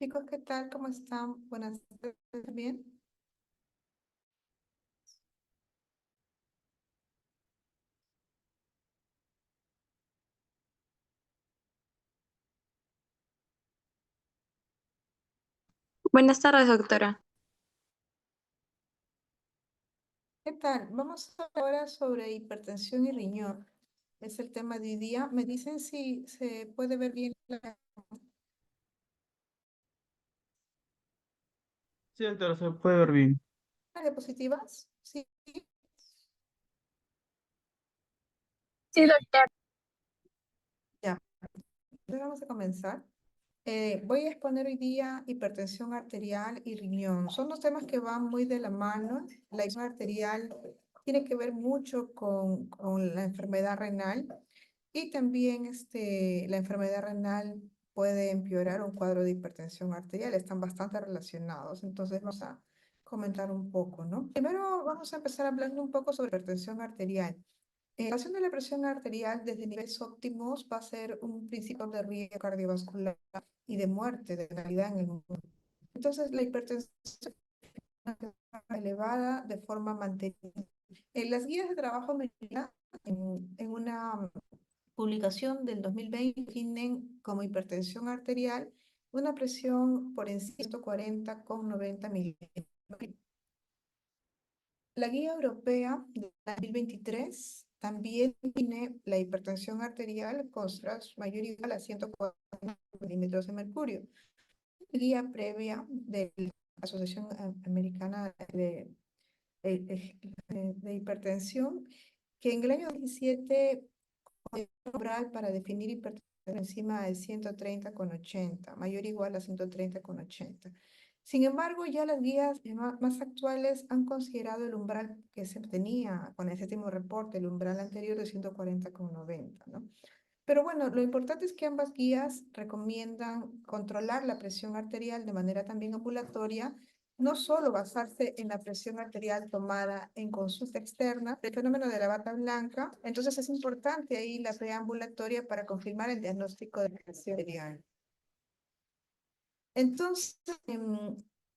Chicos, ¿qué tal? ¿Cómo están? Buenas tardes, ¿bien? Buenas tardes, doctora. ¿Qué tal? Vamos a hablar ahora sobre hipertensión y riñón. Es el tema de hoy día. Me dicen si se puede ver bien las Sí, doctora, se puede ver bien. diapositivas. Sí, Sí, doctora. ya. Entonces vamos a comenzar. Voy a exponer hoy día hipertensión arterial y riñón. Son dos temas que van muy de la mano. La hipertensión arterial tiene que ver mucho con la enfermedad renal. Y también la enfermedad renal puede empeorar un cuadro de hipertensión arterial, están bastante relacionados, entonces vamos a comentar un poco, ¿no? Primero vamos a empezar hablando un poco sobre hipertensión arterial. La elevación de la presión arterial desde niveles óptimos va a ser un principio de riesgo cardiovascular y de muerte de realidad en el mundo. Entonces, la hipertensión elevada de forma mantenida. En las guías de trabajo médica, en una publicación del 2020 definen como hipertensión arterial una presión por encima de 140 con 90 milímetros. La guía europea de 2023 también define la hipertensión arterial con SRAS mayor o igual a 140 milímetros de mercurio. Guía previa de la Asociación Americana de Hipertensión, que en el año 2017 umbral para definir hipertensión encima de 130,80, mayor o igual a 130,80. Sin embargo, ya las guías más actuales han considerado el umbral que se tenía con el séptimo reporte, el umbral anterior de 140,90, ¿no? Pero bueno, lo importante es que ambas guías recomiendan controlar la presión arterial de manera también ambulatoria, no solo basarse en la presión arterial tomada en consulta externa, el fenómeno de la bata blanca, entonces es importante ahí la preambulatoria para confirmar el diagnóstico de la presión arterial. Entonces,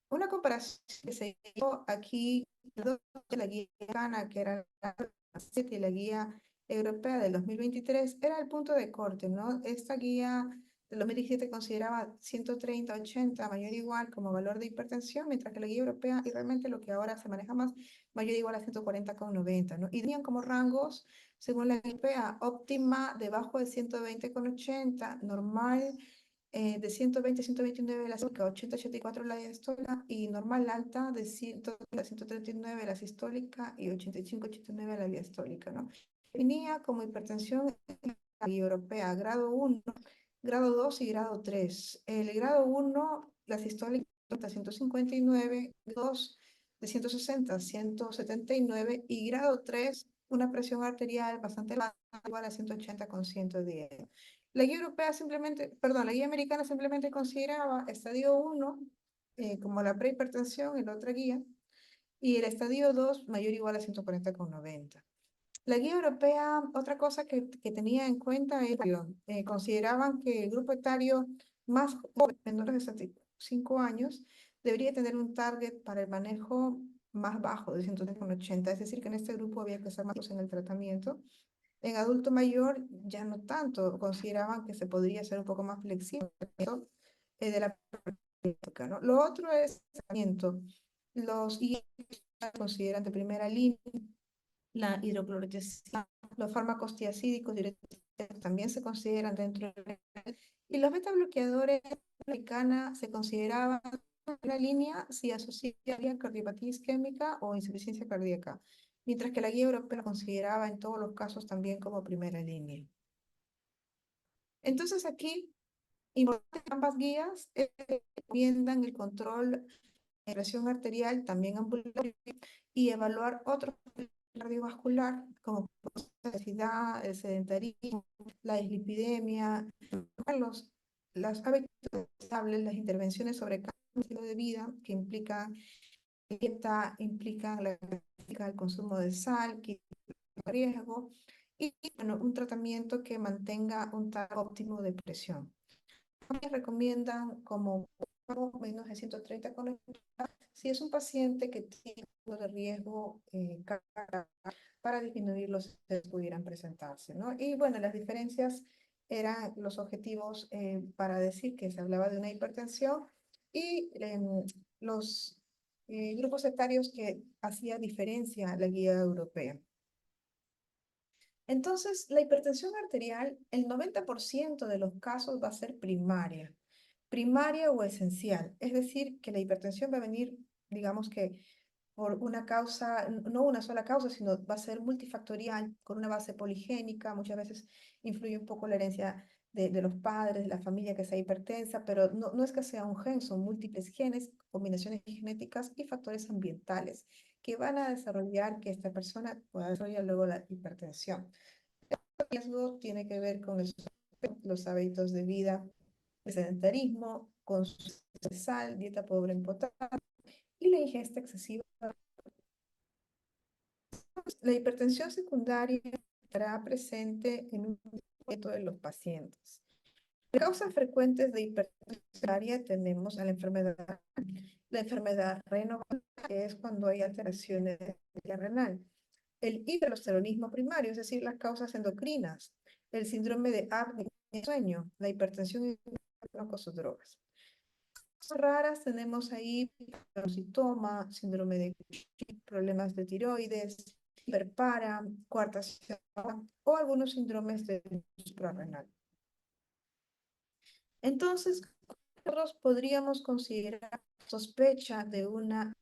una comparación que se hizo aquí, de la guía americana, que era la 7 y la guía europea del 2023, era el punto de corte, ¿no? Esta guía del 2017 consideraba 130/80 mayor o igual como valor de hipertensión, mientras que la guía europea, y realmente lo que ahora se maneja más, mayor o igual a 140,90, ¿no? Y tenían como rangos, según la guía europea, óptima debajo de 120,80, normal de 120 a 129 la sistólica, 80 a 84 la diastólica y normal alta de 100 a 139 la sistólica y 85 a 89 la diastólica, ¿no? Definía como hipertensión europea grado 1, grado 2 y grado 3. El grado 1, la sistólica de 159, 2 de 160 a 179 y grado 3, una presión arterial bastante elevada, igual a 180 con 110. La guía europea simplemente, perdón, la guía americana simplemente consideraba estadio 1 como la prehipertensión en la otra guía y el estadio 2 mayor o igual a 140,90. La guía europea, otra cosa que tenía en cuenta es que consideraban que el grupo etario más joven, menores de 5 años, debería tener un target para el manejo más bajo de 130,80, es decir, que en este grupo había que ser más en el tratamiento. En adulto mayor ya no tanto, consideraban que se podría ser un poco más flexible de la práctica, ¿no? Lo otro es tratamiento. Los I consideran de primera línea la hidroclorotiazida, los fármacos tiazídicos también se consideran dentro de y los beta bloqueadores americana se consideraban una línea si asociarían cardiopatía isquémica o insuficiencia cardíaca, mientras que la guía europea lo consideraba en todos los casos también como primera línea. Entonces aquí, importante, ambas guías recomiendan el control de presión arterial, también ambulatorio, y evaluar otros cardiovascular como la obesidad, el sedentarismo, la dislipidemia, las hábitos estables, las intervenciones sobre cambio de estilo de vida que implican dieta, implican el consumo de sal, que riesgo, y bueno, un tratamiento que mantenga un target óptimo de presión. También recomiendan como menos de 130 con si es un paciente que tiene un de riesgo para disminuir los que pudieran presentarse, ¿no? Y bueno, las diferencias eran los objetivos para decir que se hablaba de una hipertensión y los grupos etarios que hacía diferencia la guía europea. Entonces, la hipertensión arterial, el 90% de los casos va a ser primaria o esencial. Es decir, que la hipertensión va a venir, digamos que por una causa, no una sola causa, sino va a ser multifactorial, con una base poligénica. Muchas veces influye un poco la herencia de los padres, de la familia que sea hipertensa, pero no es que sea un gen, son múltiples genes, combinaciones genéticas y factores ambientales que van a desarrollar que esta persona pueda desarrollar luego la hipertensión. El riesgo tiene que ver con los hábitos de vida, el sedentarismo, consumo de sal, dieta pobre en potasio y la ingesta excesiva. La hipertensión secundaria estará presente en un de los pacientes. Causas frecuentes de hipertensión secundaria tenemos a la enfermedad renal, que es cuando hay alteraciones de la renal, el hipercolesterolismo primario, es decir, las causas endocrinas, el síndrome de apnea del sueño, la hipertensión y con drogas. Raras tenemos ahí citoma, síndrome de Cushing, problemas de tiroides, hiperpara, cuarta o algunos síndromes de suprarrenal. Entonces, nosotros podríamos considerar sospecha de una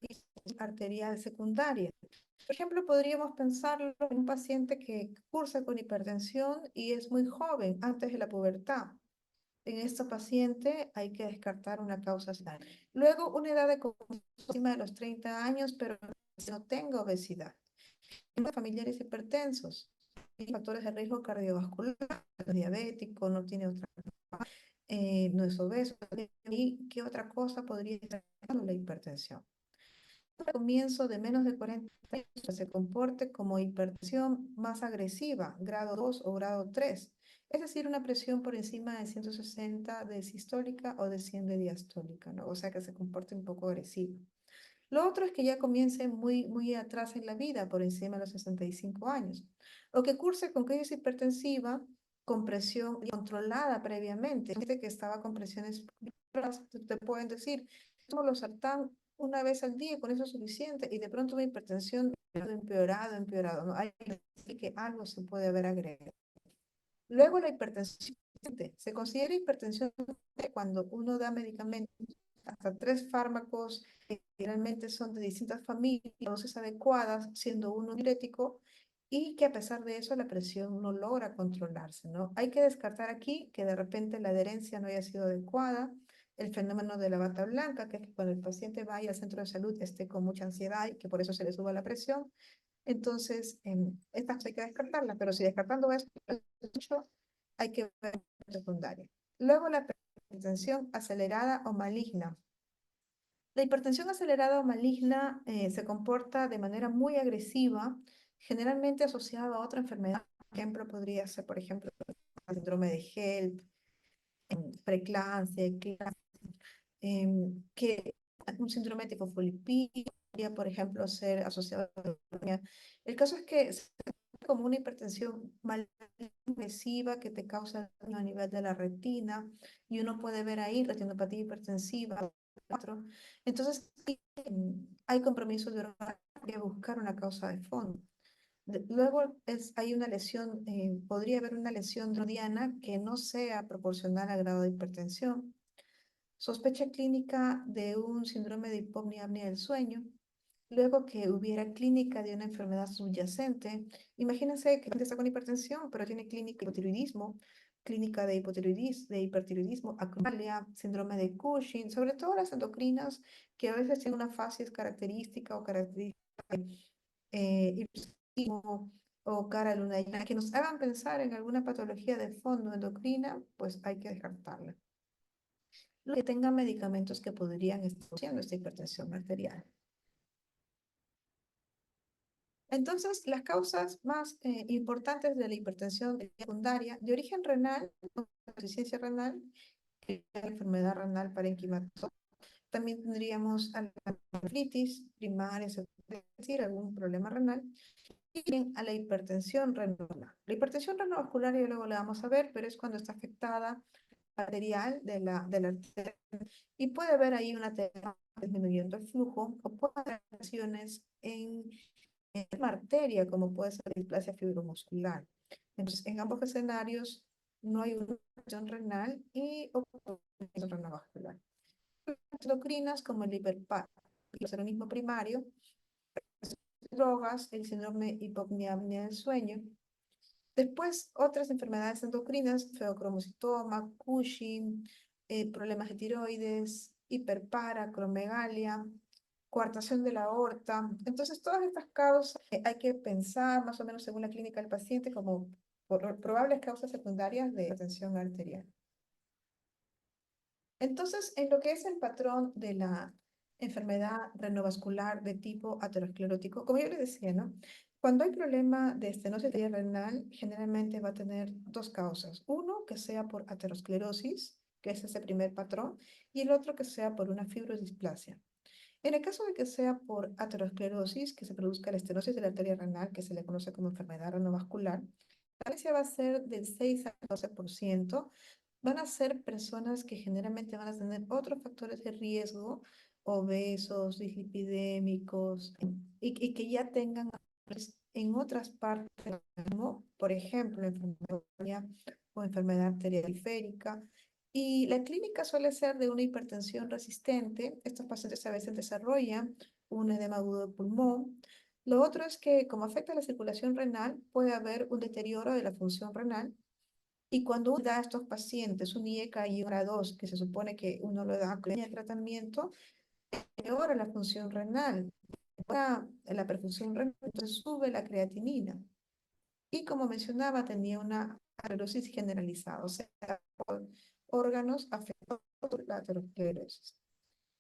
arterial secundaria. Por ejemplo, podríamos pensarlo en un paciente que cursa con hipertensión y es muy joven, antes de la pubertad. En esta paciente hay que descartar una causa secundaria. Luego, una edad de encima de los 30 años, pero no tenga obesidad. Familiares hipertensos, factores de riesgo cardiovascular, no es diabético, no tiene otra, no es obeso. ¿Y qué otra cosa podría estar la hipertensión? Al comienzo de menos de 40 años se comporte como hipertensión más agresiva, grado 2 o grado 3, es decir, una presión por encima de 160 de sistólica o de 100 de diastólica, ¿no? O sea que se comporte un poco agresivo. Lo otro es que ya comience muy atrás en la vida, por encima de los 65 años, o que curse con crisis hipertensiva con presión controlada previamente. Gente que estaba con presiones, te pueden decir, tomo los sartán una vez al día, con eso es suficiente, y de pronto una hipertensión empeorado, ¿no? Hay que algo se puede haber agregado. Luego la hipertensión, se considera hipertensión cuando uno da medicamentos, hasta 3 fármacos, que generalmente son de distintas familias, dosis adecuadas, siendo uno diurético, y que a pesar de eso la presión no logra controlarse, ¿no? Hay que descartar aquí que de repente la adherencia no haya sido adecuada, el fenómeno de la bata blanca, que es que cuando el paciente vaya al centro de salud esté con mucha ansiedad y que por eso se le suba la presión. Entonces, estas hay que descartarlas, pero si descartando esto, hay que ver la secundaria. Luego, la hipertensión acelerada o maligna. La hipertensión acelerada o maligna se comporta de manera muy agresiva, generalmente asociada a otra enfermedad. Por ejemplo, podría ser, por ejemplo, el síndrome de HELP, preeclampsia, que un síndrome tipo fosfolipídia podría, por ejemplo, ser asociado a... El caso es que es como una hipertensión agresiva que te causa daño a nivel de la retina, y uno puede ver ahí retinopatía hipertensiva. Entonces, hay compromiso de buscar una causa de fondo. Luego hay una lesión, podría haber una lesión drodiana que no sea proporcional al grado de hipertensión. Sospecha clínica de un síndrome de hipopnea-apnea del sueño. Luego que hubiera clínica de una enfermedad subyacente. Imagínense que está con hipertensión, pero tiene clínica de hipotiroidismo, clínica de hipertiroidismo, acromegalia, síndrome de Cushing, sobre todo las endocrinas que a veces tienen una fase característica o característica o cara luna llena, que nos hagan pensar en alguna patología de fondo endocrina, pues hay que descartarla. Que tenga medicamentos que podrían estar haciendo esta hipertensión arterial. Entonces, las causas más importantes de la hipertensión secundaria de origen renal, insuficiencia renal, la enfermedad renal parenquimatosa, También tendríamos a la nefritis primaria, es decir, algún problema renal, y bien a la hipertensión renal. La hipertensión renovascular ya luego la vamos a ver, pero es cuando está afectada arterial de la arteria y puede haber ahí una tema disminuyendo el flujo o puede haber lesiones en la arteria, como puede ser la displasia fibromuscular. Entonces, en ambos escenarios no hay una afección renal y o renovascular. Endocrinas como el hipertiroidismo primario, drogas, el síndrome hipopnea del sueño. Después, otras enfermedades endocrinas, feocromocitoma, Cushing, problemas de tiroides, hiperparacromegalia, coartación de la aorta. Entonces, todas estas causas hay que pensar más o menos según la clínica del paciente como probables causas secundarias de hipertensión arterial. Entonces, en lo que es el patrón de la enfermedad renovascular de tipo aterosclerótico, como yo les decía, ¿no? Cuando hay problema de estenosis arterial renal, generalmente va a tener dos causas. Uno, que sea por aterosclerosis, que es ese primer patrón, y el otro que sea por una fibrodisplasia. En el caso de que sea por aterosclerosis, que se produzca la estenosis de la arteria renal, que se le conoce como enfermedad renovascular, la prevalencia va a ser del 6 al 12%. Van a ser personas que generalmente van a tener otros factores de riesgo, obesos, dislipidémicos, y que ya tengan en otras partes, como por ejemplo, enfermedad o enfermedad arterial periférica. Y la clínica suele ser de una hipertensión resistente. Estos pacientes a veces desarrollan un edema agudo de pulmón. Lo otro es que, como afecta la circulación renal, puede haber un deterioro de la función renal. Y cuando uno da a estos pacientes un IECA y un grado 2, que se supone que uno lo da con el tratamiento, empeora la función renal, empeora la perfusión renal, entonces sube la creatinina. Y como mencionaba, tenía una aterosclerosis generalizada, o sea, órganos afectados por la aterosclerosis.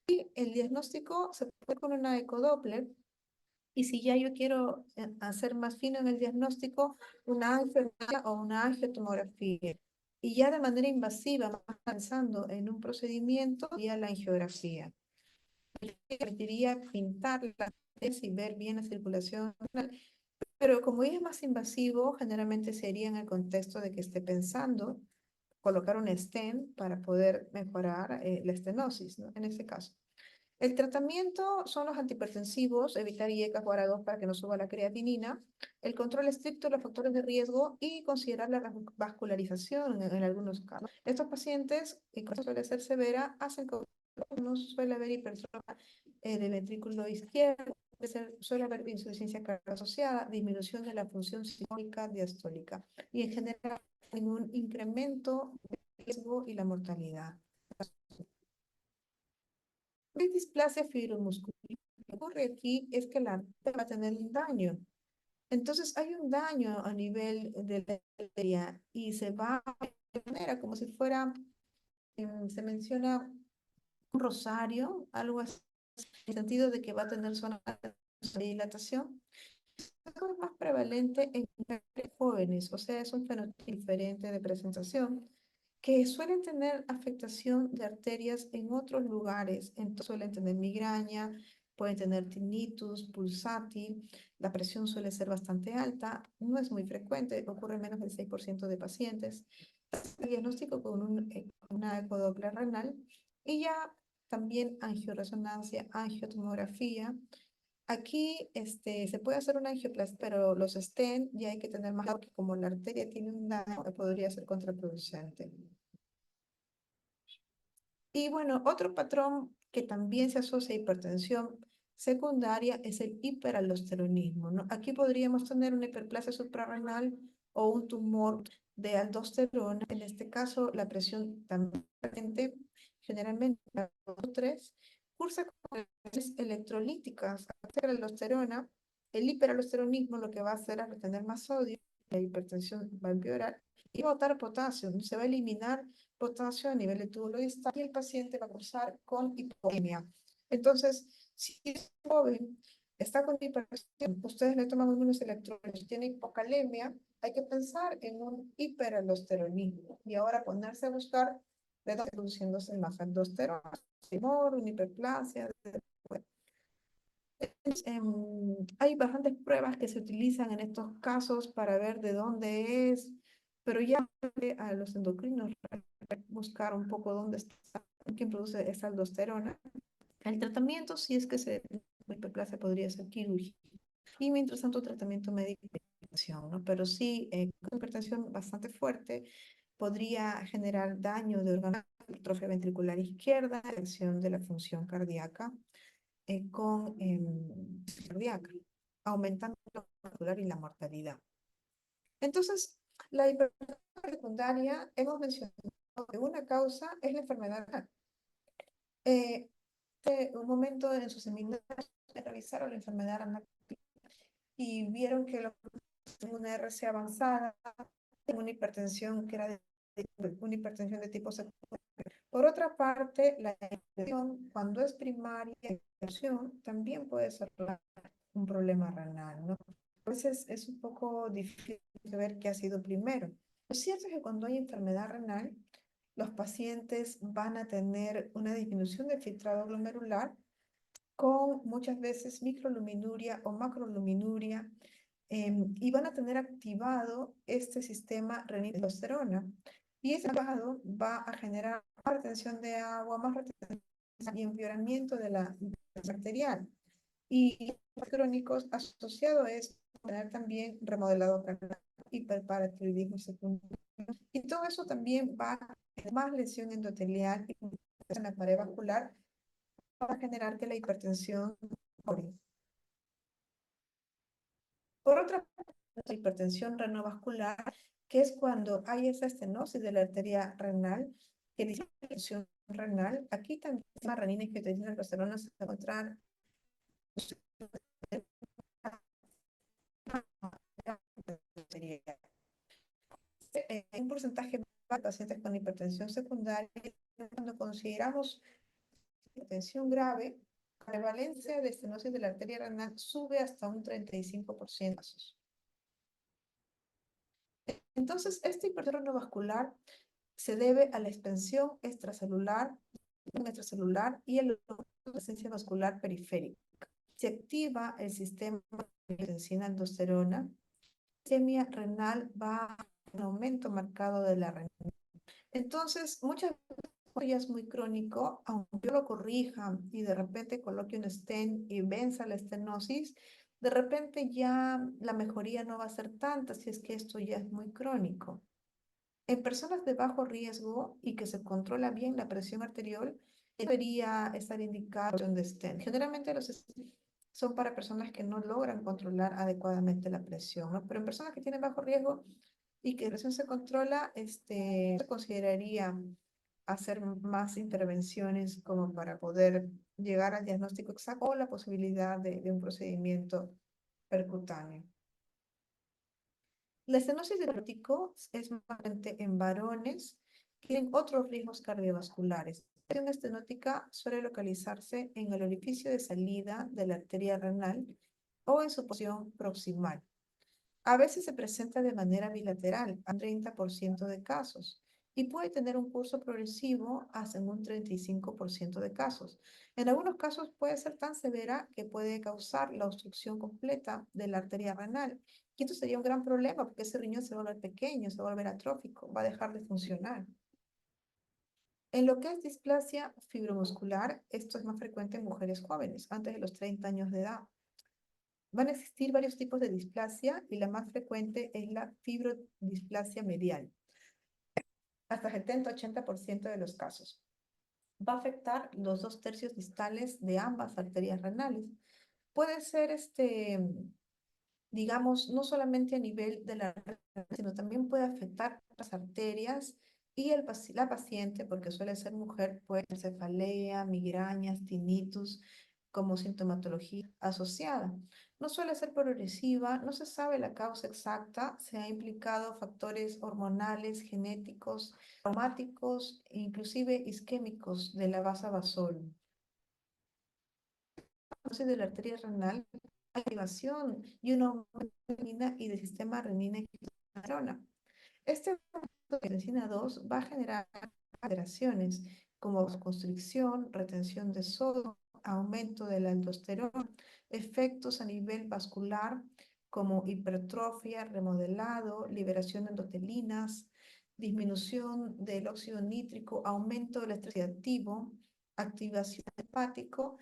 Y el diagnóstico se puede con una ecodoppler, y si ya yo quiero hacer más fino en el diagnóstico, una angiografía o una angiotomografía. Y ya de manera invasiva, más avanzando en un procedimiento, sería la angiografía. Que permitiría pintar la y ver bien la circulación renal. Pero como es más invasivo, generalmente sería en el contexto de que esté pensando colocar un stent para poder mejorar la estenosis, ¿no? En este caso. El tratamiento son los antihipertensivos, evitar IECA o ARA2 para que no suba la creatinina, el control estricto de los factores de riesgo y considerar la vascularización en algunos casos. Estos pacientes, y con suele ser severa, hacen que no suele haber hipertrofia del ventrículo izquierdo, suele haber insuficiencia cardíaca asociada, disminución de la función sistólica diastólica y en general ningún incremento del riesgo y la mortalidad. La displasia fibromuscular, lo que ocurre aquí es que la arteria va a tener un daño. Entonces hay un daño a nivel de la arteria y se va de manera como si fuera, se menciona un rosario, algo así, en el sentido de que va a tener zona de dilatación. Es más prevalente en mujeres jóvenes, o sea, es un fenotipo diferente de presentación, que suelen tener afectación de arterias en otros lugares. Entonces suelen tener migraña, pueden tener tinnitus, pulsátil, la presión suele ser bastante alta, no es muy frecuente, ocurre en menos del 6% de pacientes. El diagnóstico con una ecodoppler renal y ya también angioresonancia, angiotomografía. Aquí se puede hacer una angioplastia, pero los stent ya hay que tener más cuidado que como la arteria tiene un daño, podría ser contraproducente. Y bueno, otro patrón que también se asocia a hipertensión secundaria es el hiperaldosteronismo, ¿no? Aquí podríamos tener una hiperplasia suprarrenal o un tumor de aldosterona. En este caso, la presión también generalmente 3, cursa con electrolíticas a la aldosterona. El hiperaldosteronismo lo que va a hacer es retener más sodio, la hipertensión va a empeorar y botar potasio, se va a eliminar potasio a nivel de túbulo distal y el paciente va a cursar con hipocalemia. Entonces, si es joven, está con hipertensión, ustedes le toman unos electrones, tiene hipocalemia, hay que pensar en un hiperaldosteronismo y ahora ponerse a buscar de dónde produciéndose más aldosterona. tumor, una hiperplasia. Hay bastantes pruebas que se utilizan en estos casos para ver de dónde es, pero ya a los endocrinos buscar un poco dónde está, quién produce esa aldosterona. El tratamiento, si es que se hiperplasia, podría ser quirúrgico. Y mientras tanto, tratamiento médico de hipertensión, ¿no? Pero sí, con hipertensión bastante fuerte podría generar daño de órganos, atrofia ventricular izquierda, reacción de la función cardíaca con cardíaca, aumentando la vascular y la mortalidad. Entonces, la hipertensión secundaria, hemos mencionado que una causa es la enfermedad renal. Un momento en su seminario revisaron la enfermedad renal y vieron que una RC avanzada, una hipertensión que era una hipertensión de tipo secundario. Por otra parte, la hipertensión, cuando es primaria, también puede ser un problema renal, ¿no? A veces es un poco difícil ver qué ha sido primero. Lo cierto es que cuando hay enfermedad renal, los pacientes van a tener una disminución del filtrado glomerular con muchas veces microluminuria o macroluminuria y van a tener activado este sistema renina-aldosterona. Y ese activado va a generar más retención de agua, más retención y empeoramiento de la arterial. Y los crónicos asociados a esto, tener también remodelado cardiaco, hiperparatiroidismo secundario. Y todo eso también va a tener más lesión endotelial en la pared vascular, va a generar que la hipertensión mejore. Por otra parte, la hipertensión renovascular, que es cuando hay esa estenosis de la arteria renal, que dice hipertensión renal, aquí también la renina y angiotensina aldosterona se encuentran un porcentaje de pacientes con hipertensión secundaria. Cuando consideramos hipertensión grave, la prevalencia de estenosis de la arteria renal sube hasta un 35%. Entonces, esta hipertensión renovascular se debe a la expansión extracelular y a la presencia vascular periférica. Se activa el sistema de angiotensina-aldosterona, la isquemia renal va a un aumento marcado de la renina. Entonces, muchas veces ya es muy crónico, aunque yo lo corrija y de repente coloque un stent y venza la estenosis, de repente ya la mejoría no va a ser tanta si es que esto ya es muy crónico. En personas de bajo riesgo y que se controla bien la presión arterial, debería estar indicado un stent. Generalmente los stents son para personas que no logran controlar adecuadamente la presión, ¿no? Pero en personas que tienen bajo riesgo y que la presión se controla, se consideraría hacer más intervenciones como para poder llegar al diagnóstico exacto o la posibilidad de un procedimiento percutáneo. La estenosis del pórtico es más frecuente en varones que tienen otros riesgos cardiovasculares. La presión estenótica suele localizarse en el orificio de salida de la arteria renal o en su posición proximal. A veces se presenta de manera bilateral, a un 30% de casos, y puede tener un curso progresivo hasta en un 35% de casos. En algunos casos puede ser tan severa que puede causar la obstrucción completa de la arteria renal. Y esto sería un gran problema porque ese riñón se va a volver pequeño, se va a volver atrófico, va a dejar de funcionar. En lo que es displasia fibromuscular, esto es más frecuente en mujeres jóvenes, antes de los 30 años de edad. Van a existir varios tipos de displasia y la más frecuente es la fibrodisplasia medial, hasta 70-80% de los casos. Va a afectar los 2/3 distales de ambas arterias renales. Puede ser, digamos, no solamente a nivel de la renal, sino también puede afectar las arterias y la paciente, porque suele ser mujer, puede tener cefalea, migrañas, tinnitus, como sintomatología asociada. No suele ser progresiva, no se sabe la causa exacta, se ha implicado factores hormonales, genéticos, traumáticos, inclusive isquémicos de la vasovasol. Entonces, de la arteria renal, activación y una aumento de renina y del sistema renina y angiotensina. Este angiotensina 2 va a generar alteraciones como vasoconstricción, retención de sodio, aumento de la aldosterona, efectos a nivel vascular como hipertrofia, remodelado, liberación de endotelinas, disminución del óxido nítrico, aumento del estrés oxidativo, activación hepático,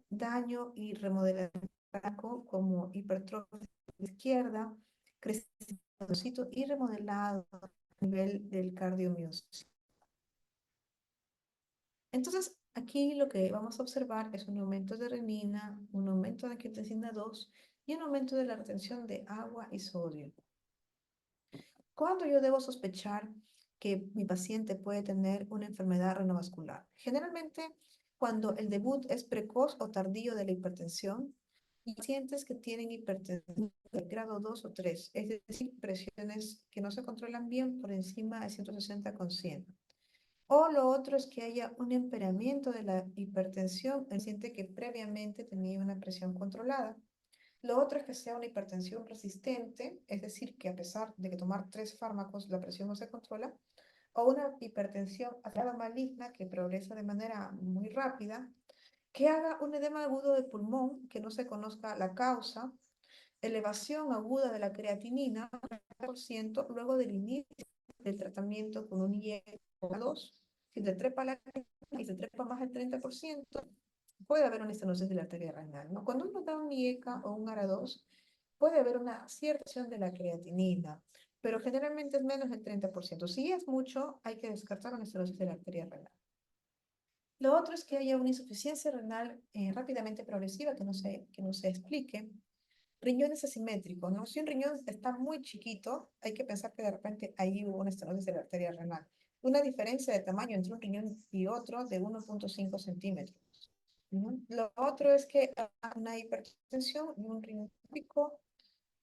daño y remodelamiento como hipertrofia izquierda, crecimiento y remodelado a nivel del cardiomiocito. Entonces, aquí lo que vamos a observar es un aumento de renina, un aumento de angiotensina 2 y un aumento de la retención de agua y sodio. ¿Cuándo yo debo sospechar que mi paciente puede tener una enfermedad renovascular? Generalmente, cuando el debut es precoz o tardío de la hipertensión, y pacientes que tienen hipertensión de grado 2 o 3, es decir, presiones que no se controlan bien por encima de 160 con 100. O lo otro es que haya un empeoramiento de la hipertensión en paciente que previamente tenía una presión controlada. Lo otro es que sea una hipertensión resistente, es decir, que a pesar de que tomar 3 fármacos la presión no se controla, o una hipertensión acelerada maligna que progresa de manera muy rápida, que haga un edema agudo de pulmón, que no se conozca la causa, elevación aguda de la creatinina, 40% luego del inicio del tratamiento con un IE2, si se trepa la creatinina y se trepa más del 30%, puede haber una estenosis de la arteria renal, ¿no? Cuando uno da un IECA o un ARA2, puede haber una cierta acción de la creatinina, pero generalmente es menos del 30%. Si es mucho, hay que descartar una estenosis de la arteria renal. Lo otro es que haya una insuficiencia renal rápidamente progresiva que no se explique. Riñones asimétricos, ¿no? Si un riñón está muy chiquito, hay que pensar que de repente ahí hubo una estenosis de la arteria renal. Una diferencia de tamaño entre un riñón y otro de 1,5 centímetros. Lo otro es que haya una hipertensión y un riñón chico,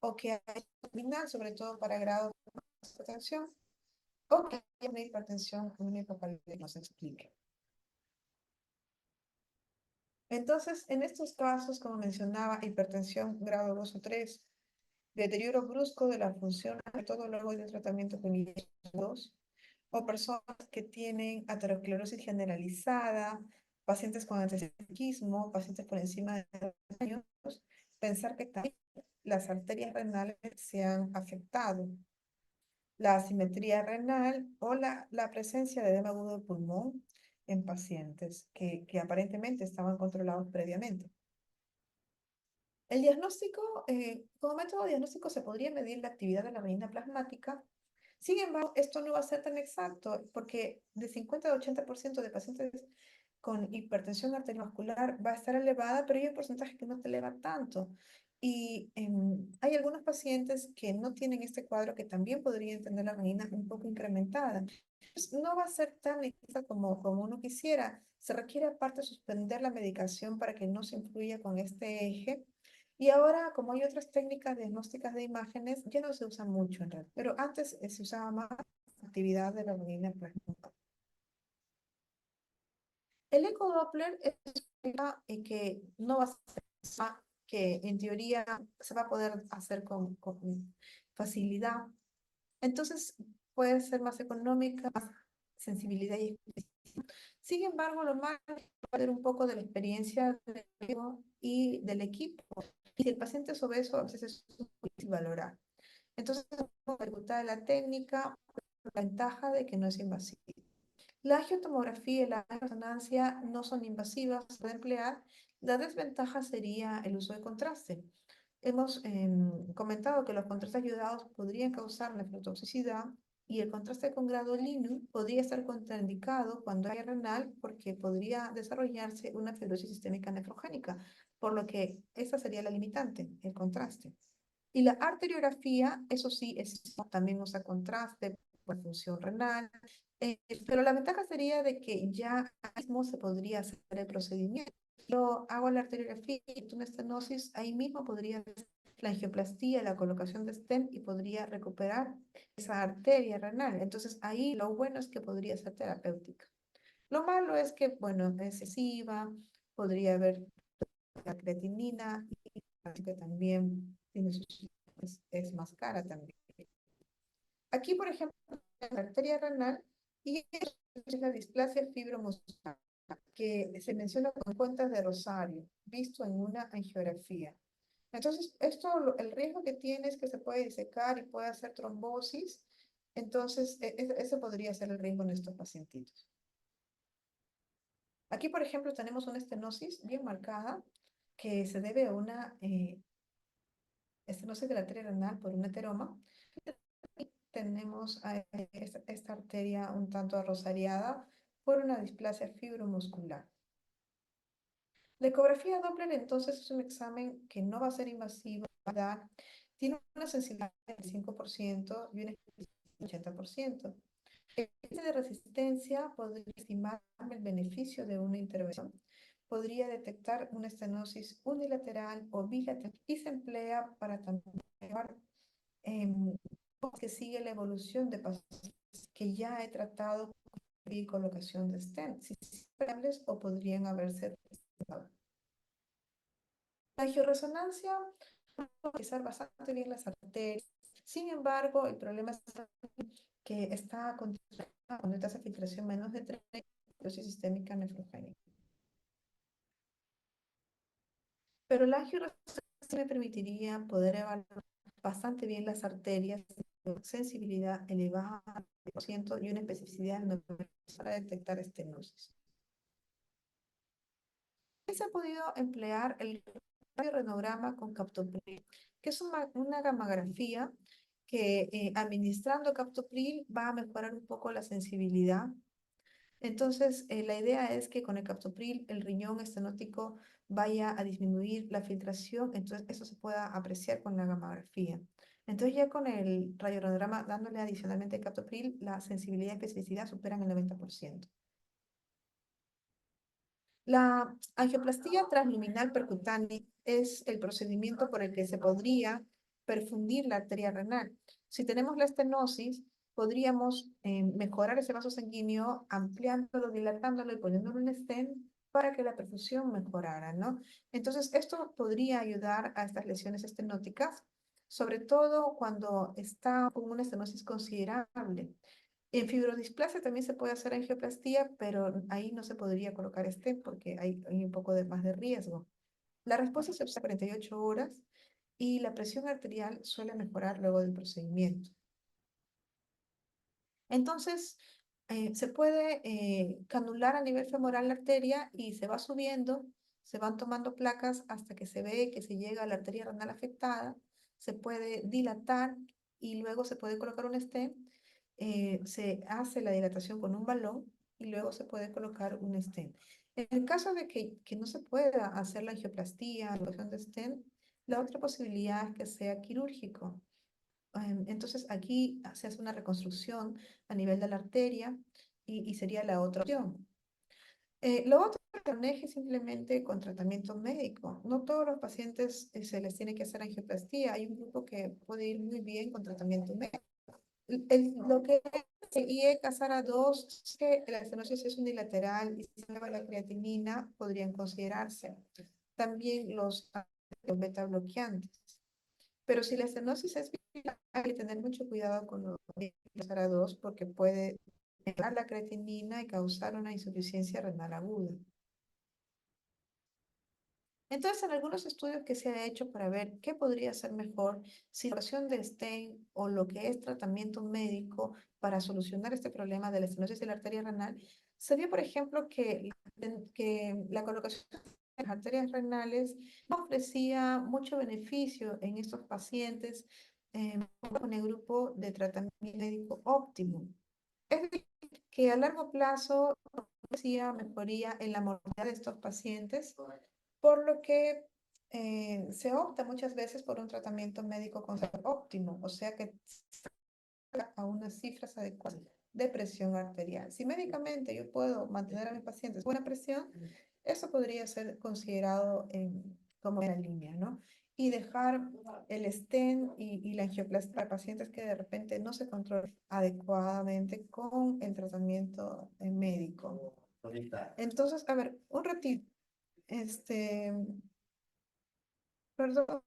o que haya renal, sobre todo para grado de hipertensión, o que haya una hipertensión y una hipocalemia que no se explique. Entonces, en estos casos, como mencionaba, hipertensión grado 2 o 3, deterioro brusco de la función, sobre todo luego del tratamiento con IGF-2, o personas que tienen aterosclerosis generalizada, pacientes con antecedentes, pacientes por encima de 30 años, pensar que también las arterias renales se han afectado. La asimetría renal o la presencia de edema agudo de pulmón en pacientes que aparentemente estaban controlados previamente. El diagnóstico, como método diagnóstico se podría medir la actividad de la renina plasmática. Sin embargo, esto no va a ser tan exacto porque de 50 a 80% de pacientes con hipertensión arteriovascular va a estar elevada, pero hay un porcentaje que no te eleva tanto. Y hay algunos pacientes que no tienen este cuadro que también podrían tener la renina un poco incrementada. Pues, no va a ser tan exacta como uno quisiera. Se requiere aparte suspender la medicación para que no se influya con este eje. Y ahora, como hay otras técnicas diagnósticas de imágenes, ya no se usa mucho en realidad, pero antes se usaba más actividad de la renina plasmática. El ecodoppler es que no va a ser, que en teoría se va a poder hacer con facilidad. Entonces puede ser más económica, más sensibilidad y expresión. Sin embargo, lo más es perder un poco de la experiencia y del equipo. Y si el paciente es obeso, a veces es difícil valorar. Entonces, la dificultad de la técnica, la ventaja de que no es invasiva. La angiotomografía y la resonancia no son invasivas de emplear. La desventaja sería el uso de contraste. Hemos comentado que los contrastes ayudados podrían causar nefrotoxicidad y el contraste con grado LINU podría estar contraindicado cuando hay renal porque podría desarrollarse una fibrosis sistémica nefrogénica, por lo que esa sería la limitante, el contraste. Y la arteriografía, eso sí, también usa contraste por función renal, pero la ventaja sería de que ya mismo se podría hacer el procedimiento. Yo hago la arteriografía y una estenosis, ahí mismo podría hacer la angioplastía, la colocación de stent y podría recuperar esa arteria renal. Entonces ahí lo bueno es que podría ser terapéutica. Lo malo es que, bueno, es excesiva, podría haber la creatinina y que también tiene sus, es más cara también. Aquí, por ejemplo, la arteria renal y es la displasia fibromuscular, que se menciona con cuentas de Rosario, visto en una angiografía. Entonces, el riesgo que tiene es que se puede disecar y puede hacer trombosis. Entonces, ese podría ser el riesgo en estos pacientitos. Aquí, por ejemplo, tenemos una estenosis bien marcada que se debe a una estenosis de la arteria renal por un ateroma. Y tenemos a esta arteria un tanto arrosariada por una displasia fibromuscular. La ecografía Doppler entonces es un examen que no va a ser invasivo, tiene una sensibilidad del 5% y una especificidad del 80%. El índice de resistencia podría estimar el beneficio de una intervención. Podría detectar una estenosis unilateral o bilateral y se emplea para también que sigue la evolución de pacientes que ya he tratado con colocación de stent, si son o podrían haberse tratado. La angioresonancia puede analizar bastante bien las arterias. Sin embargo, el problema es que está con una tasa de filtración menos de 3 dosis sistémica nefrogénica. Pero la angioresonancia me permitiría poder evaluar bastante bien las arterias, sensibilidad elevada por ciento y una especificidad del 90% para detectar estenosis. Se ha podido emplear el radiorenograma con captopril, que es una gammagrafía que administrando captopril va a mejorar un poco la sensibilidad. Entonces, la idea es que con el captopril el riñón estenótico vaya a disminuir la filtración, entonces eso se pueda apreciar con la gammagrafía. Entonces ya con el radiorenograma dándole adicionalmente captopril, la sensibilidad y especificidad superan el 90%. La angioplastía transluminal percutánea es el procedimiento por el que se podría perfundir la arteria renal. Si tenemos la estenosis, podríamos mejorar ese vaso sanguíneo ampliándolo, dilatándolo y poniéndole un stent para que la perfusión mejorara, ¿no? Entonces, esto podría ayudar a estas lesiones estenóticas, sobre todo cuando está con una estenosis considerable. En fibrodisplasia también se puede hacer angioplastía, pero ahí no se podría colocar stent porque hay un poco más de riesgo. La respuesta se observa 48 horas y la presión arterial suele mejorar luego del procedimiento. Entonces, se puede canular a nivel femoral la arteria y se va subiendo, se van tomando placas hasta que se ve que se llega a la arteria renal afectada, se puede dilatar y luego se puede colocar un stent. Se hace la dilatación con un balón y luego se puede colocar un stent. En el caso de que no se pueda hacer la angioplastía, la colocación de stent, la otra posibilidad es que sea quirúrgico. Entonces aquí se hace una reconstrucción a nivel de la arteria y sería la otra opción. Lo otro es que maneje simplemente con tratamiento médico. No todos los pacientes se les tiene que hacer angioplastia. Hay un grupo que puede ir muy bien con tratamiento médico. Lo que IE Casara 2 es que la estenosis es unilateral y si se eleva la creatinina podrían considerarse. También los beta bloqueantes. Pero si la estenosis es bilateral, hay que tener mucho cuidado con los Casara 2 porque puede elevar la creatinina y causar una insuficiencia renal aguda. Entonces, en algunos estudios que se ha hecho para ver qué podría ser mejor, si la opción de stent o lo que es tratamiento médico para solucionar este problema de la estenosis de la arteria renal, se vio, por ejemplo, que la colocación de las arterias renales no ofrecía mucho beneficio en estos pacientes con el grupo de tratamiento médico óptimo. Es decir, que a largo plazo no ofrecía mejoría en la mortalidad de estos pacientes por lo que se opta muchas veces por un tratamiento médico conservador óptimo, o sea que a unas cifras adecuadas de presión arterial. Si médicamente yo puedo mantener a mis pacientes buena presión, eso podría ser considerado como la línea, ¿no? Y dejar el stent y la angioplastia para pacientes que de repente no se controlan adecuadamente con el tratamiento médico. Entonces, a ver, un ratito. Este, perdón.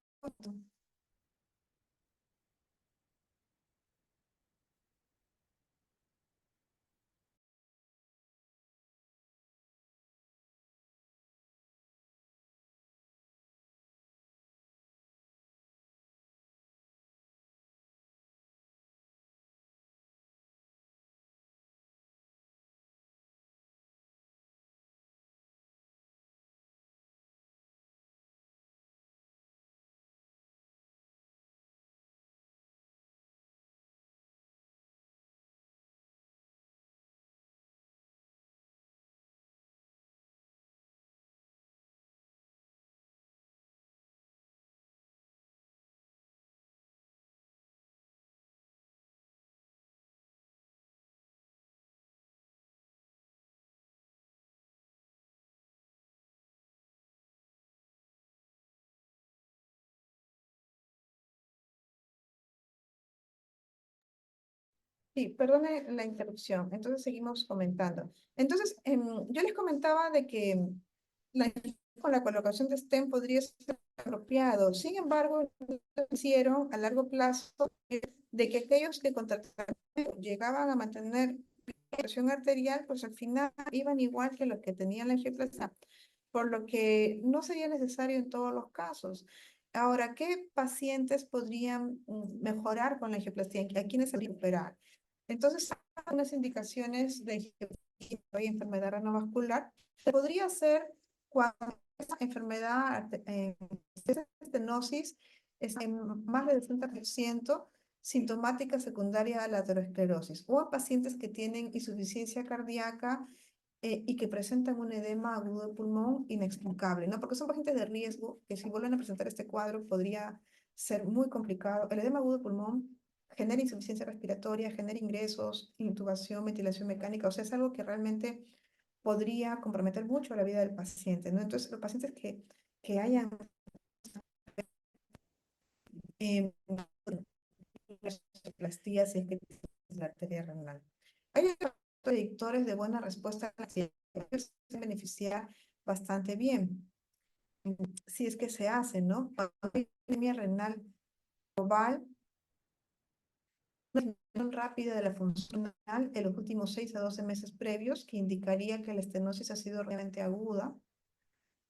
Sí, perdone la interrupción. Entonces seguimos comentando. Entonces, yo les comentaba de que con la colocación de STEM podría ser apropiado. Sin embargo, hicieron a largo plazo de que aquellos que contrataron llegaban a mantener presión arterial, pues al final iban igual que los que tenían la angioplastia, por lo que no sería necesario en todos los casos. Ahora, ¿qué pacientes podrían mejorar con la angioplastia? ¿A quiénes se recuperar? Entonces, unas indicaciones de angioplastia y enfermedad renovascular se podría hacer cuando esta enfermedad, esta estenosis, es en más del 60% sintomática secundaria a la aterosclerosis, o a pacientes que tienen insuficiencia cardíaca y que presentan un edema agudo de pulmón inexplicable, ¿no? Porque son pacientes de riesgo que si vuelven a presentar este cuadro podría ser muy complicado. El edema agudo de pulmón genera insuficiencia respiratoria, genera ingresos, intubación, ventilación mecánica, o sea, es algo que realmente podría comprometer mucho la vida del paciente, ¿no? Entonces, los pacientes que hayan eh, plastías si es que es la arteria renal. Hay predictores de buena respuesta a la cirugía que se beneficiar bastante bien, si es que se hace, ¿no? Cuando hay anemia renal global, una disminución rápida de la función renal en los últimos 6 a 12 meses previos, que indicaría que la estenosis ha sido realmente aguda,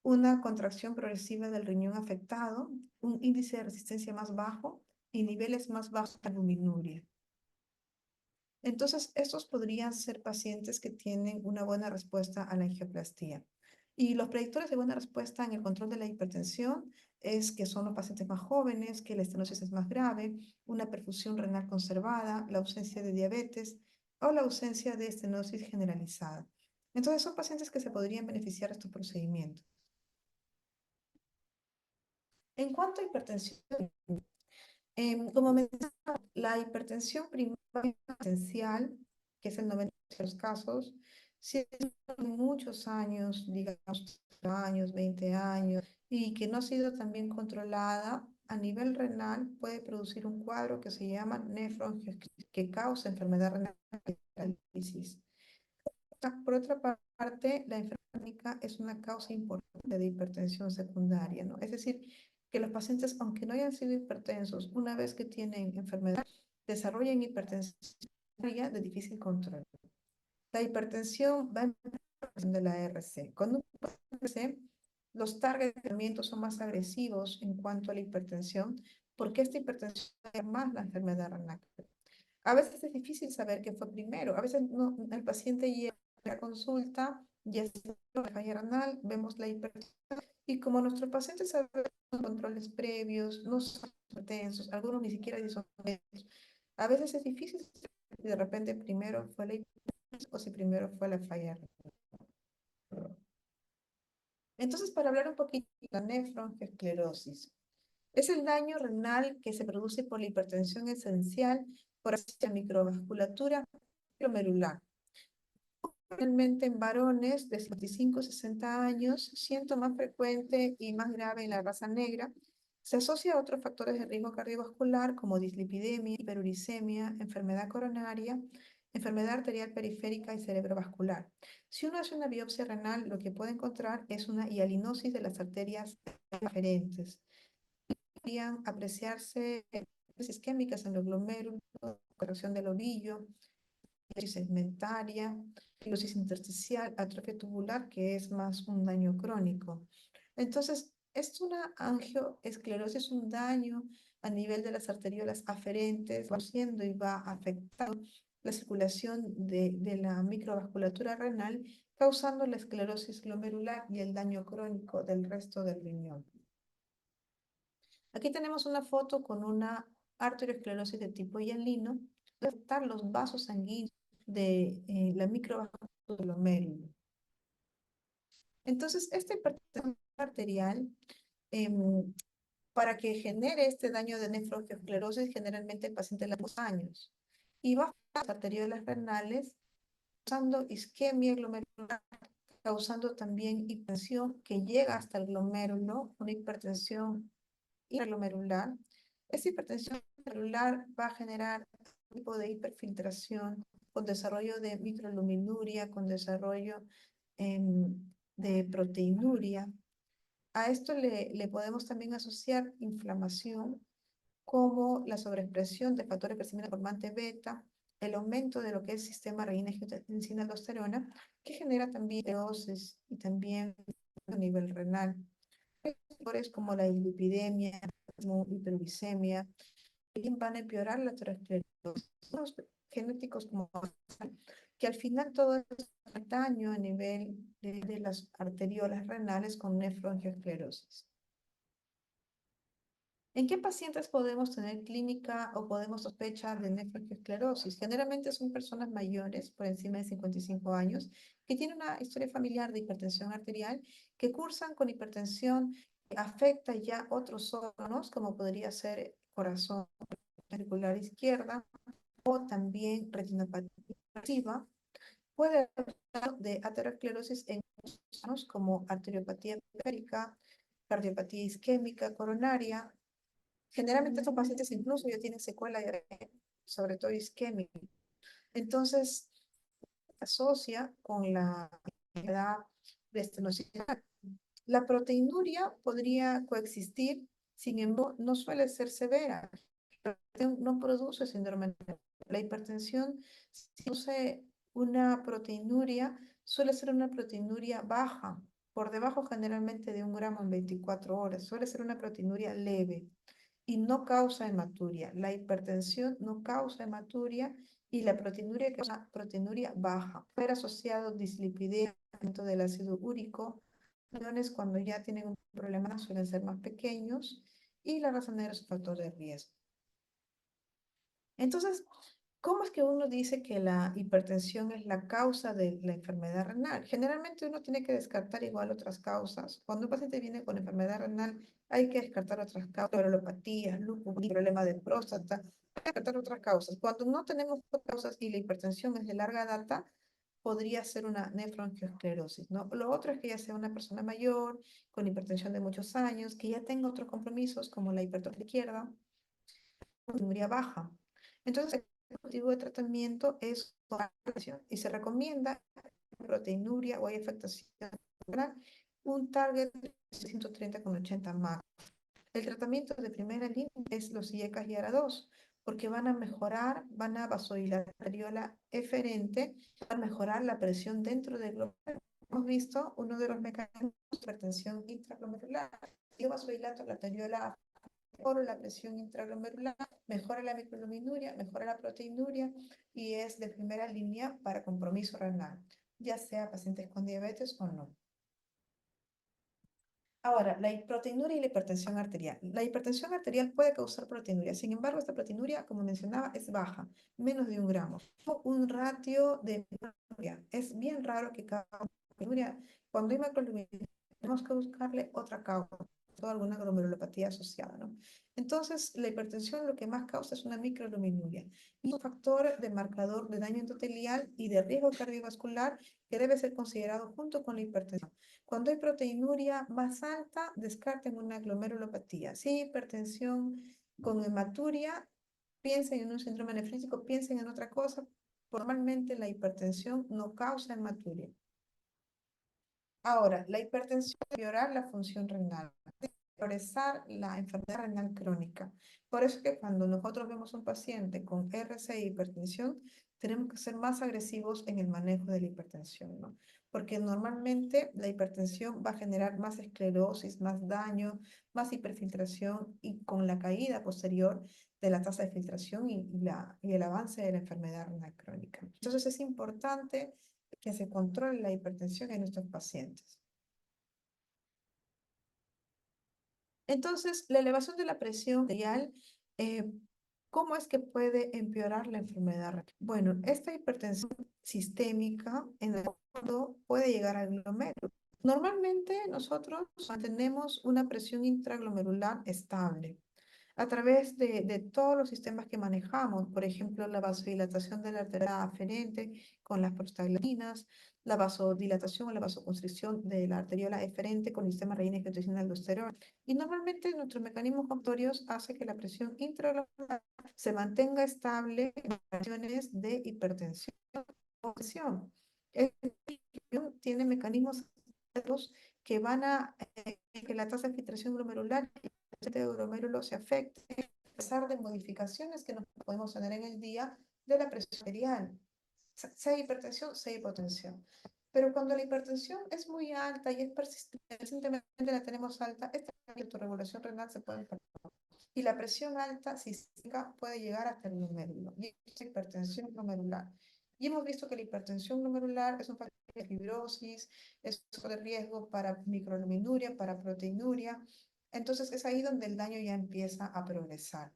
una contracción progresiva del riñón afectado, un índice de resistencia más bajo y niveles más bajos de albuminuria. Entonces, estos podrían ser pacientes que tienen una buena respuesta a la angioplastía. Y los predictores de buena respuesta en el control de la hipertensión es que son los pacientes más jóvenes, que la estenosis es más grave, una perfusión renal conservada, la ausencia de diabetes o la ausencia de estenosis generalizada. Entonces, son pacientes que se podrían beneficiar de estos procedimientos. En cuanto a hipertensión, como mencionaba, la hipertensión primaria esencial, que es el 90% de los casos, si es muchos años, digamos, años, 20 años, y que no ha sido también controlada a nivel renal, puede producir un cuadro que se llama nefroangioplastia, que causa enfermedad renal y parálisis. Por otra parte, la enfermedad es una causa importante de hipertensión secundaria, ¿no? Es decir, que los pacientes, aunque no hayan sido hipertensos, una vez que tienen enfermedad, desarrollan hipertensión de difícil control. La hipertensión va en función de la ARC. Cuando ARC, los targets de tratamiento son más agresivos en cuanto a la hipertensión, porque esta hipertensión es más la enfermedad renal. A veces es difícil saber qué fue primero. A veces no, el paciente llega a la consulta, ya es la falla renal, vemos la hipertensión, y como nuestros pacientes saben controles previos, no son tensos, algunos ni siquiera son tensos, a veces es difícil si de repente primero fue la hipertensión o si primero fue la falla renal. Entonces, para hablar un poquito de la nefroangiosclerosis, es el daño renal que se produce por la hipertensión esencial por la microvasculatura glomerular. Realmente en varones de 55 a 60 años, síntoma frecuente y más grave en la raza negra, se asocia a otros factores de riesgo cardiovascular como dislipidemia, hiperuricemia, enfermedad coronaria, enfermedad arterial periférica y cerebrovascular. Si uno hace una biopsia renal, lo que puede encontrar es una hialinosis de las arterias aferentes. Podrían apreciarse isquémicas en los glomérulos, corrección del ovillo, segmentaria, fibrosis intersticial, atrofia tubular, que es más un daño crónico. Entonces, es una angioesclerosis, un daño a nivel de las arteriolas aferentes, va siendo y va afectando la circulación de la microvasculatura renal, causando la esclerosis glomerular y el daño crónico del resto del riñón. Aquí tenemos una foto con una arteriosclerosis de tipo hialino, afectar los vasos sanguíneos de la microvasculatura del glomérulo. Entonces, esta hipertensión arterial, para que genere este daño de nefroesclerosis, generalmente el paciente le da 2 años y va a las arteriolas renales, causando isquemia glomerular, causando también hipertensión que llega hasta el glomérulo, una hipertensión glomerular. Esta hipertensión glomerular va a generar tipo de hiperfiltración, con desarrollo de microalbuminuria, con desarrollo de proteinuria. A esto le podemos también asociar inflamación, como la sobreexpresión de factores de crecimiento formante beta, el aumento de lo que es el sistema renina-angiotensina-aldosterona, que genera también cirrosis y también a nivel renal. Factores como la hiperlipidemia, hiperuricemia, van a empeorar la aterosclerosis. Los genéticos como que al final todo es daño a nivel de las arteriolas renales con nefroangiosclerosis. ¿En qué pacientes podemos tener clínica o podemos sospechar de nefroangiosclerosis? Generalmente son personas mayores, por encima de 55 años, que tienen una historia familiar de hipertensión arterial, que cursan con hipertensión que afecta ya otros órganos, como podría ser corazón auricular izquierda o también retinopatía progresiva. Puede haber de aterosclerosis en órganos como arteriopatía periférica, cardiopatía isquémica coronaria. Generalmente estos pacientes incluso ya tienen secuela, sobre todo isquémica. Entonces, asocia con la enfermedad de estenosis. La proteinuria podría coexistir, sin embargo, no suele ser severa. No produce síndrome. La hipertensión, si produce una proteinuria, suele ser una proteinuria baja, por debajo generalmente de 1 gramo en 24 horas. Suele ser una proteinuria leve y no causa hematuria. La hipertensión no causa hematuria y la proteinuria causa proteinuria baja. Puede asociado dislipidemia del ácido úrico. Cuando ya tienen un problema suelen ser más pequeños y la razonera es un factor de riesgo. Entonces, ¿cómo es que uno dice que la hipertensión es la causa de la enfermedad renal? Generalmente uno tiene que descartar igual otras causas. Cuando un paciente viene con enfermedad renal, hay que descartar otras causas, neuropatía, lupus, problema de próstata, hay que descartar otras causas. Cuando no tenemos causas y la hipertensión es de larga data, podría ser una nefroangiosclerosis, ¿no? Lo otro es que ya sea una persona mayor, con hipertensión de muchos años, que ya tenga otros compromisos como la hipertrofia izquierda, proteinuria baja. Entonces, el objetivo de tratamiento es y se recomienda proteinuria o hay afectación un target de 130,80 más. El tratamiento de primera línea es los IECAS y ARA2, porque van a mejorar, van a vasodilatar la arteriola eferente, van a mejorar la presión dentro del glomérulo. Hemos visto uno de los mecanismos de hipertensión intraglomerular. Yo vasodilato la arteriola, mejora la presión intraglomerular, mejora la microalbuminuria, mejora la proteinuria y es de primera línea para compromiso renal, ya sea pacientes con diabetes o no. Ahora, la proteinuria y la hipertensión arterial. La hipertensión arterial puede causar proteinuria, sin embargo, esta proteinuria, como mencionaba, es baja, menos de 1 gramo. Un ratio de proteinuria. Es bien raro que cause proteinuria. Cuando hay macroalbuminuria, tenemos que buscarle otra causa, o alguna glomerulopatía asociada, ¿no? Entonces, la hipertensión lo que más causa es una microalbuminuria. Y un factor de marcador de daño endotelial y de riesgo cardiovascular que debe ser considerado junto con la hipertensión. Cuando hay proteinuria más alta, descarten una glomerulopatía. Si hay hipertensión con hematuria, piensen en un síndrome nefrítico, piensen en otra cosa. Normalmente la hipertensión no causa hematuria. Ahora, la hipertensión puede empeorar la función renal, progresar la enfermedad renal crónica. Por eso es que cuando nosotros vemos un paciente con RC e hipertensión, tenemos que ser más agresivos en el manejo de la hipertensión, ¿no? Porque normalmente la hipertensión va a generar más esclerosis, más daño, más hiperfiltración y con la caída posterior de la tasa de filtración y el avance de la enfermedad renal crónica. Entonces es importante que se controle la hipertensión en nuestros pacientes. Entonces, la elevación de la presión arterial, ¿cómo es que puede empeorar la enfermedad? Bueno, esta hipertensión sistémica en el fondo puede llegar al glomérulo. Normalmente nosotros mantenemos una presión intraglomerular estable. a través de todos los sistemas que manejamos, por ejemplo, la vasodilatación de la arteria aferente con las prostaglandinas, la vasodilatación o la vasoconstricción de la arteriola eferente con el sistema renina angiotensina de aldosterona. Y normalmente nuestros mecanismos compensorios hace que la presión intraglomerular se mantenga estable en situaciones de hipertensión o presión. Tiene mecanismos que van a que la tasa de filtración glomerular de glomérulo se afecte a pesar de modificaciones que nos podemos tener en el día de la presión arterial, sea hipertensión, sea hipotensión. Pero cuando la hipertensión es muy alta y es persistentemente la tenemos alta, esta autorregulación renal se puede perder. Y la presión alta sistémica puede llegar hasta el glomérulo. Y es hipertensión glomerular. Y hemos visto que la hipertensión glomerular es un factor de fibrosis, es un factor de riesgo para microalbuminuria, para proteinuria. Entonces es ahí donde el daño ya empieza a progresar.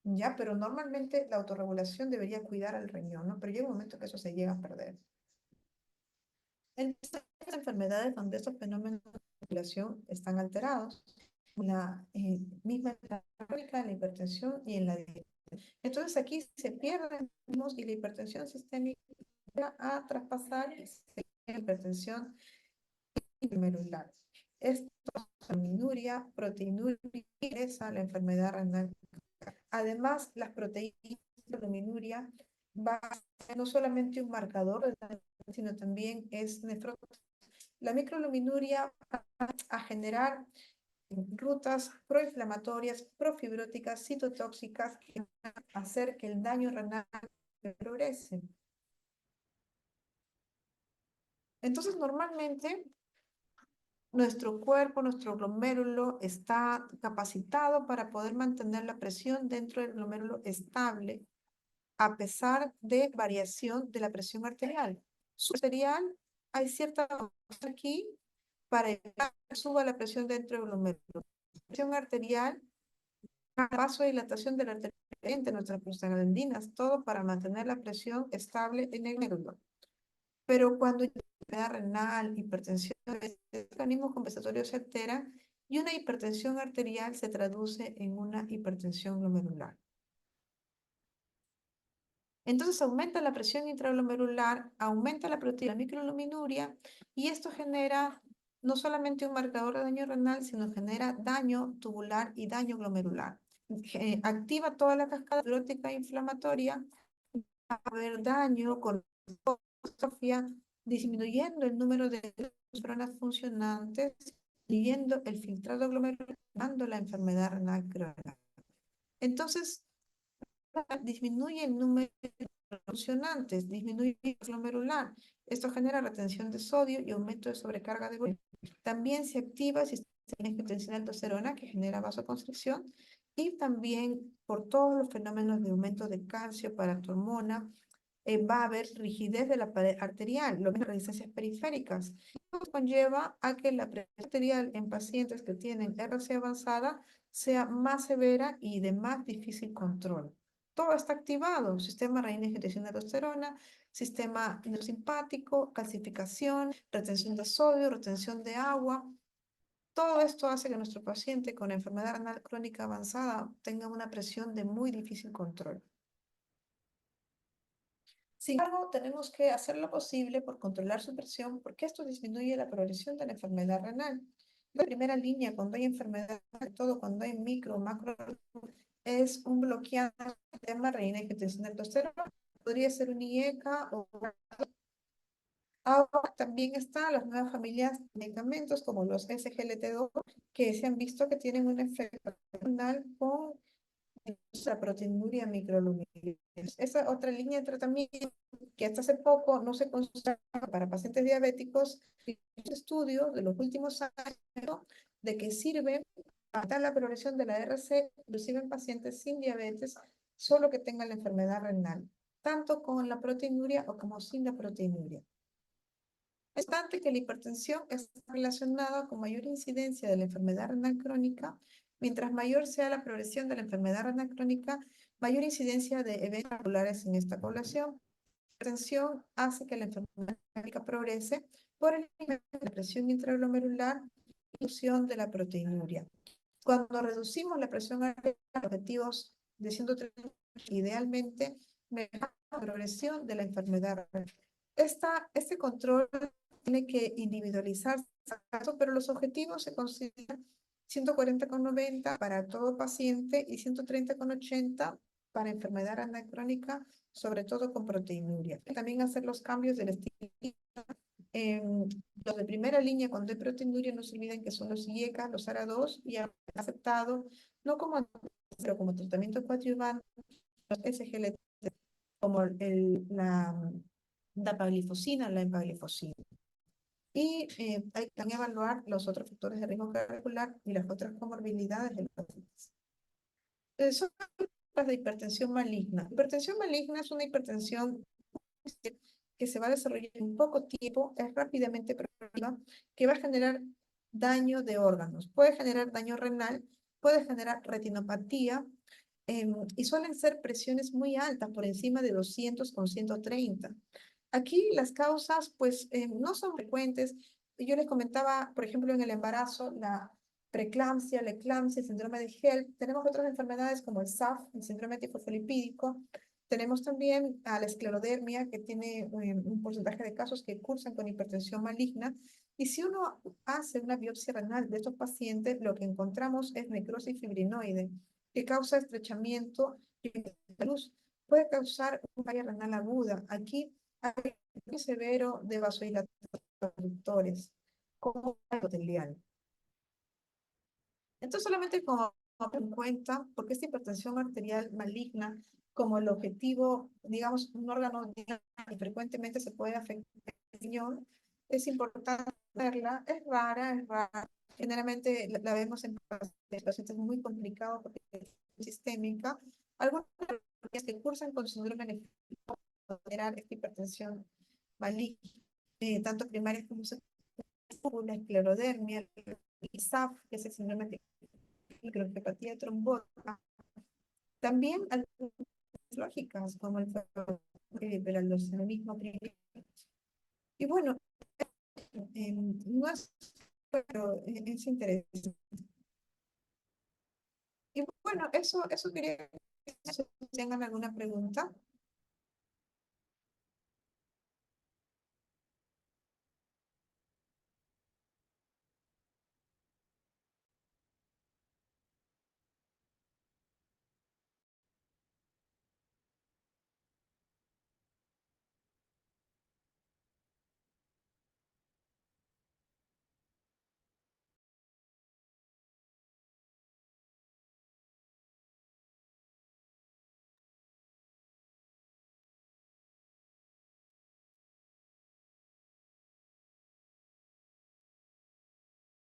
¿Ya? Pero normalmente la autorregulación debería cuidar al riñón, ¿no? Pero llega un momento que eso se llega a perder. En estas enfermedades donde estos fenómenos de regulación están alterados, la misma crónica, en la hipertensión y en la diabetes. Entonces aquí se pierden y la hipertensión sistémica a traspasar la hipertensión glomerular. Esto es albuminuria, proteinuria, ingresa la enfermedad renal. Además, las proteínas de albuminuria va a ser no solamente un marcador de la sino también es nefrótica. La microalbuminuria va a generar rutas proinflamatorias, profibróticas, citotóxicas que van a hacer que el daño renal progrese. Entonces, normalmente, nuestro cuerpo, nuestro glomérulo está capacitado para poder mantener la presión dentro del glomérulo estable, a pesar de variación de la presión arterial. Su arterial, hay cierta aquí para evitar que suba la presión dentro del glomérulo. La presión arterial, vasodilatación de la arteria, nuestras prostaglandinas, todo para mantener la presión estable en el glomérulo. Pero cuando hay enfermedad renal, hipertensión, el mecanismo compensatorio se altera y una hipertensión arterial se traduce en una hipertensión glomerular. Entonces aumenta la presión intraglomerular, aumenta la proteína microalbuminuria y esto genera no solamente un marcador de daño renal, sino genera daño tubular y daño glomerular. Activa toda la cascada fibrótica inflamatoria, va a haber daño con atrofia, disminuyendo el número de neuronas funcionantes, disminuyendo el filtrado glomerular, dando la enfermedad renal crónica. Entonces, disminuye el número de funcionantes, disminuye el glomerular. Esto genera retención de sodio y aumento de sobrecarga de volumen. También se activa el sistema de angiotensina aldosterona que genera vasoconstricción y también por todos los fenómenos de aumento de calcio para tu hormona, va a haber rigidez de la pared arterial, lo mismo resistencias periféricas. Esto conlleva a que la presión arterial en pacientes que tienen RC avanzada sea más severa y de más difícil control. Todo está activado, sistema renina angiotensina aldosterona, sistema simpático, calcificación, retención de sodio, retención de agua. Todo esto hace que nuestro paciente con enfermedad renal crónica avanzada tenga una presión de muy difícil control. Sin embargo, tenemos que hacer lo posible por controlar su presión porque esto disminuye la progresión de la enfermedad renal. La primera línea cuando hay enfermedad, sobre todo cuando hay micro o macro, es un bloqueante del sistema renina angiotensina aldosterona. Podría ser un IECA o ahora también están las nuevas familias de medicamentos como los SGLT2 que se han visto que tienen un efecto renal con la proteinuria microalbuminuria. Esa otra línea de tratamiento que hasta hace poco no se consultaba para pacientes diabéticos, estudios de los últimos años de que sirve para evitar la progresión de la RC, inclusive en pacientes sin diabetes, solo que tengan la enfermedad renal, tanto con la proteinuria o como sin la proteinuria. No obstante que la hipertensión está relacionada con mayor incidencia de la enfermedad renal crónica. Mientras mayor sea la progresión de la enfermedad renal crónica, mayor incidencia de eventos vasculares en esta población. La hipertensión hace que la enfermedad crónica progrese por el nivel de la presión intraglomerular y reducción de la proteinuria. Cuando reducimos la presión arterial a objetivos de 130, idealmente mejora la progresión de la enfermedad. Este control tiene que individualizarse, pero los objetivos se consideran 140,90 para todo paciente y 130,80 para enfermedad renal crónica, sobre todo con proteinuria. También hacer los cambios del estilo. Los de primera línea con proteinuria no se olviden que son los IECA, los ARA2 y aceptado, no como, pero como tratamiento coadyuvante, los SGLT, como la dapaglifosina, la empaglifosina. Y hay que también evaluar los otros factores de riesgo cardiovascular y las otras comorbilidades de los pacientes. Son las de hipertensión maligna. Hipertensión maligna es una hipertensión que se va a desarrollar en poco tiempo, es rápidamente progresiva, que va a generar daño de órganos. Puede generar daño renal, puede generar retinopatía, y suelen ser presiones muy altas, por encima de 200 con 130. Aquí las causas, pues, no son frecuentes. Yo les comentaba, por ejemplo, en el embarazo, la preeclampsia, la eclampsia, el síndrome de HELP. Tenemos otras enfermedades como el SAF, el síndrome tifosfolipídico. Tenemos también a la esclerodermia, que tiene un porcentaje de casos que cursan con hipertensión maligna. Y si uno hace una biopsia renal de estos pacientes, lo que encontramos es necrosis fibrinoide, que causa estrechamiento y luz. Puede causar una falla renal aguda. Aquí hay un severo de vasodilatadores, como endotelial. Entonces, solamente como en cuenta, porque esta hipertensión arterial maligna, como el objetivo, digamos, un órgano que frecuentemente se puede afectar el riñón, es importante verla, es rara. Generalmente la vemos en pacientes muy complicados porque es sistémica. Algunas que cursan con síndrome nefrítico generar esta hipertensión maligna, tanto primaria como secundaria, la esclerodermia, el SAF, que es el síndrome de microangiopatía trombótica. También algunas lógicas como el hiperaldosteronismo primario. Y bueno, no es, pero es interesante. Y bueno, eso quería, si tengan alguna pregunta.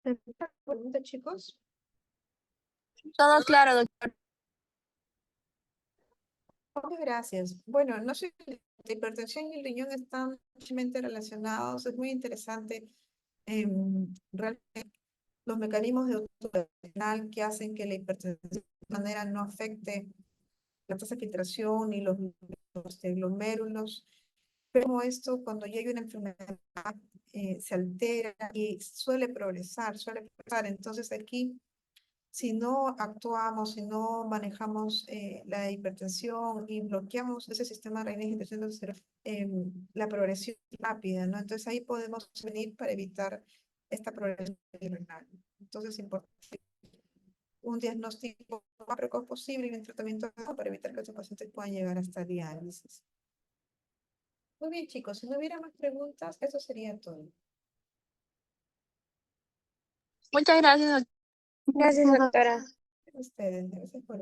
¿Alguna pregunta, chicos? Todo claro, doctor. Muchas gracias. Bueno, no sé, la hipertensión y el riñón están muchamente relacionados. Es muy interesante realmente los mecanismos de renal que hacen que la hipertensión de manera no afecte la tasa de filtración y los glomérulos. Pero como esto, cuando llega una enfermedad, se altera y suele progresar. Entonces aquí, si no actuamos, si no manejamos la hipertensión y bloqueamos ese sistema renal, la progresión es rápida, ¿no? Entonces ahí podemos venir para evitar esta progresión renal. Entonces es importante un diagnóstico lo más precoz posible y un tratamiento para evitar que estos pacientes puedan llegar hasta diálisis. Muy bien, chicos, si no hubiera más preguntas, eso sería todo. Muchas gracias, doctor. Gracias, doctora. Ustedes, gracias por